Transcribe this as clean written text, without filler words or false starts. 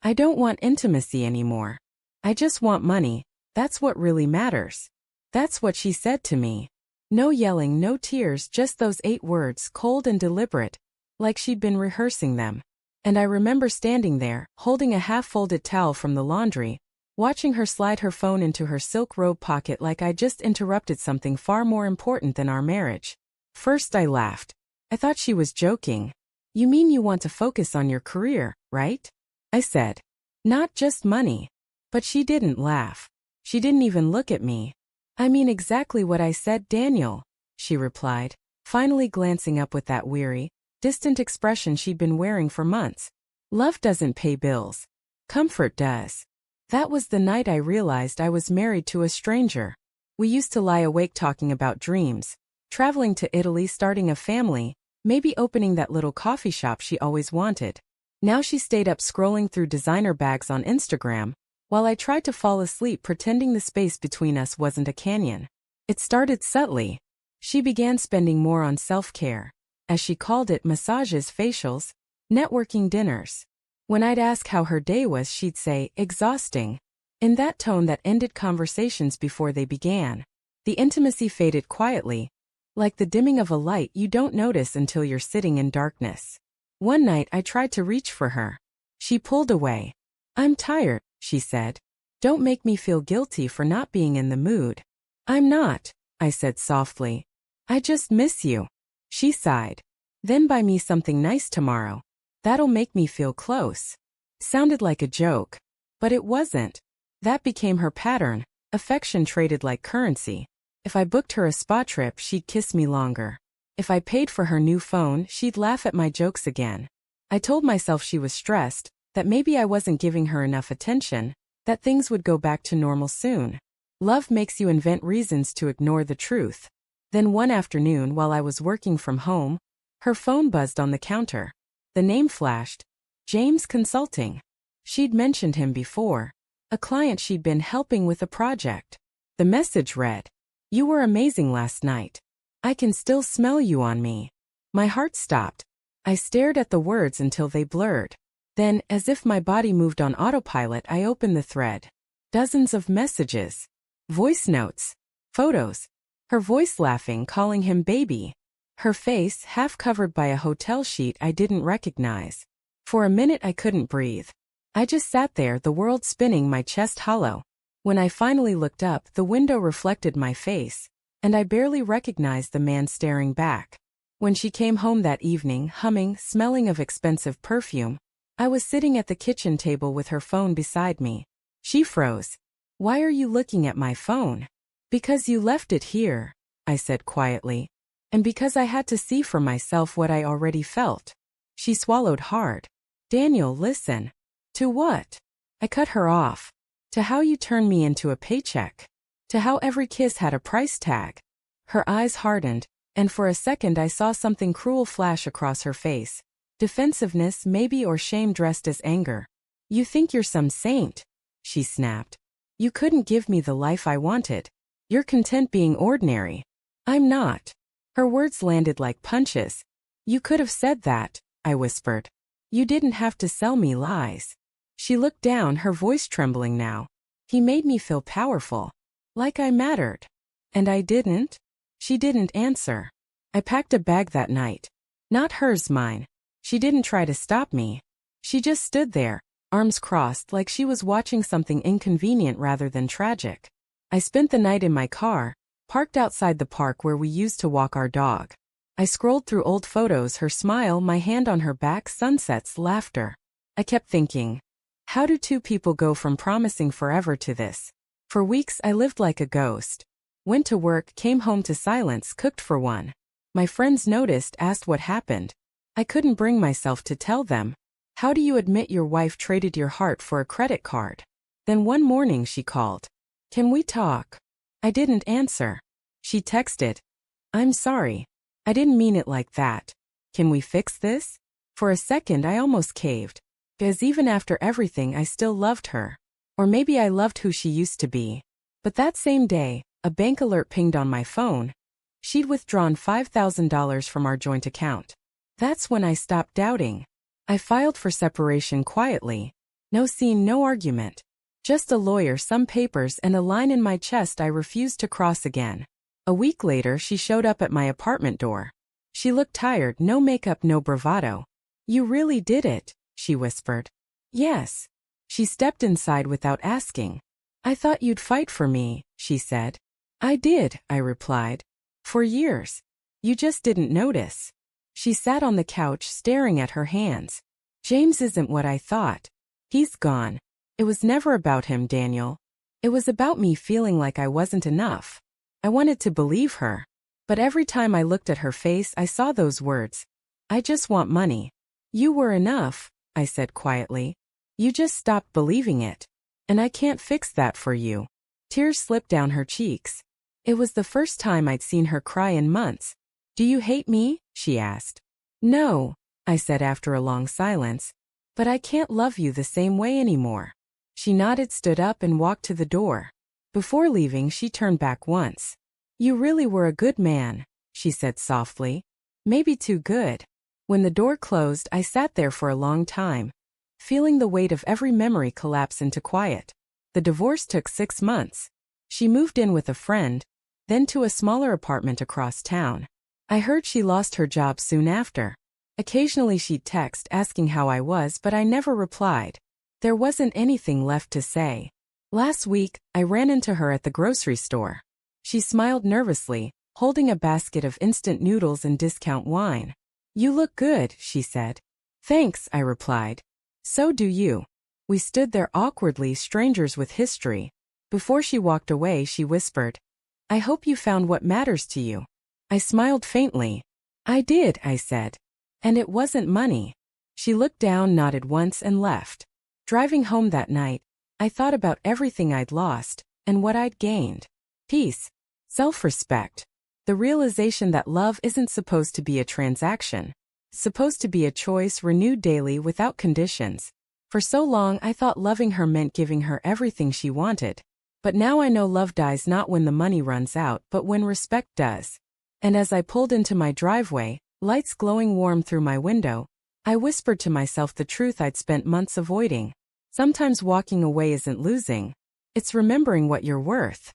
I don't want intimacy anymore. I just want money. That's what really matters. That's what she said to me. No yelling, no tears, just those 8 words, cold and deliberate, like she'd been rehearsing them. And I remember standing there, holding a half-folded towel from the laundry, watching her slide her phone into her silk robe pocket like I just interrupted something far more important than our marriage. First I laughed. I thought she was joking. You mean you want to focus on your career, right? I said. Not just money. But she didn't laugh. She didn't even look at me. I mean exactly what I said, Daniel, she replied, finally glancing up with that weary, distant expression she'd been wearing for months. Love doesn't pay bills. Comfort does. That was the night I realized I was married to a stranger. We used to lie awake talking about dreams, traveling to Italy, starting a family, maybe opening that little coffee shop she always wanted. Now she stayed up scrolling through designer bags on Instagram, while I tried to fall asleep pretending the space between us wasn't a canyon. It started subtly. She began spending more on self-care, as she called it, massages, facials, networking dinners. When I'd ask how her day was, she'd say, exhausting, in that tone that ended conversations before they began. The intimacy faded quietly, like the dimming of a light you don't notice until you're sitting in darkness. One night I tried to reach for her. She pulled away. I'm tired, she said. Don't make me feel guilty for not being in the mood. I'm not, I said softly. I just miss you. She sighed. Then buy me something nice tomorrow. That'll make me feel close. Sounded like a joke. But it wasn't. That became her pattern, affection traded like currency. If I booked her a spa trip, she'd kiss me longer. If I paid for her new phone, she'd laugh at my jokes again. I told myself she was stressed, that maybe I wasn't giving her enough attention, that things would go back to normal soon. Love makes you invent reasons to ignore the truth. Then one afternoon while I was working from home, her phone buzzed on the counter. The name flashed. James Consulting. She'd mentioned him before. A client she'd been helping with a project. The message read, "You were amazing last night. I can still smell you on me." My heart stopped. I stared at the words until they blurred. Then, as if my body moved on autopilot, I opened the thread. Dozens of messages. Voice notes. Photos. Her voice laughing, calling him baby. Her face half covered by a hotel sheet I didn't recognize. For a minute I couldn't breathe. I just sat there, the world spinning, my chest hollow. When I finally looked up, the window reflected my face, and I barely recognized the man staring back. When she came home that evening, humming, smelling of expensive perfume, I was sitting at the kitchen table with her phone beside me. She froze. "Why are you looking at my phone?" "Because you left it here," I said quietly. "And because I had to see for myself what I already felt." She swallowed hard. "Daniel, listen." "To what?" I cut her off. "To how you turned me into a paycheck. To how every kiss had a price tag." Her eyes hardened, and for a second I saw something cruel flash across her face. Defensiveness maybe, or shame dressed as anger. "You think you're some saint," she snapped. "You couldn't give me the life I wanted. You're content being ordinary." "I'm not." Her words landed like punches. "You could have said that," I whispered. "You didn't have to sell me lies." She looked down, her voice trembling now. "He made me feel powerful. Like I mattered. And I didn't?" She didn't answer. I packed a bag that night. Not hers, mine. She didn't try to stop me. She just stood there, arms crossed, like she was watching something inconvenient rather than tragic. I spent the night in my car, parked outside the park where we used to walk our dog. I scrolled through old photos, her smile, my hand on her back, sunsets, laughter. I kept thinking, how do two people go from promising forever to this? For weeks I lived like a ghost. Went to work, came home to silence, cooked for one. My friends noticed, asked what happened. I couldn't bring myself to tell them. How do you admit your wife traded your heart for a credit card? Then one morning she called. "Can we talk?" I didn't answer. She texted. "I'm sorry. I didn't mean it like that. Can we fix this?" For a second I almost caved. Because even after everything I still loved her. Or maybe I loved who she used to be. But that same day, a bank alert pinged on my phone. She'd withdrawn $5,000 from our joint account. That's when I stopped doubting. I filed for separation quietly. No scene, no argument. Just a lawyer, some papers, and a line in my chest I refused to cross again. A week later, she showed up at my apartment door. She looked tired, no makeup, no bravado. "You really did it," she whispered. "Yes." She stepped inside without asking. "I thought you'd fight for me," she said. "I did," I replied. "For years. You just didn't notice." She sat on the couch staring at her hands. "James isn't what I thought. He's gone. It was never about him, Daniel. It was about me feeling like I wasn't enough." I wanted to believe her. But every time I looked at her face, I saw those words. "I just want money." "You were enough," I said quietly. "You just stopped believing it. And I can't fix that for you." Tears slipped down her cheeks. It was the first time I'd seen her cry in months. "Do you hate me?" she asked. "No," I said after a long silence. "But I can't love you the same way anymore." She nodded, stood up, and walked to the door. Before leaving, she turned back once. "You really were a good man," she said softly. "Maybe too good." When the door closed, I sat there for a long time, feeling the weight of every memory collapse into quiet. The divorce took 6 months. She moved in with a friend, then to a smaller apartment across town. I heard she lost her job soon after. Occasionally she'd text asking how I was, but I never replied. There wasn't anything left to say. Last week, I ran into her at the grocery store. She smiled nervously, holding a basket of instant noodles and discount wine. "You look good," she said. "Thanks," I replied. "So do you." We stood there awkwardly, strangers with history. Before she walked away, she whispered, "I hope you found what matters to you." I smiled faintly. "I did," I said. "And it wasn't money." She looked down, nodded once, and left. Driving home that night, I thought about everything I'd lost and what I'd gained. Peace. Self-respect. The realization that love isn't supposed to be a transaction. It's supposed to be a choice renewed daily without conditions. For so long I thought loving her meant giving her everything she wanted. But now I know love dies not when the money runs out, but when respect does. And as I pulled into my driveway, lights glowing warm through my window, I whispered to myself the truth I'd spent months avoiding. Sometimes walking away isn't losing. It's remembering what you're worth.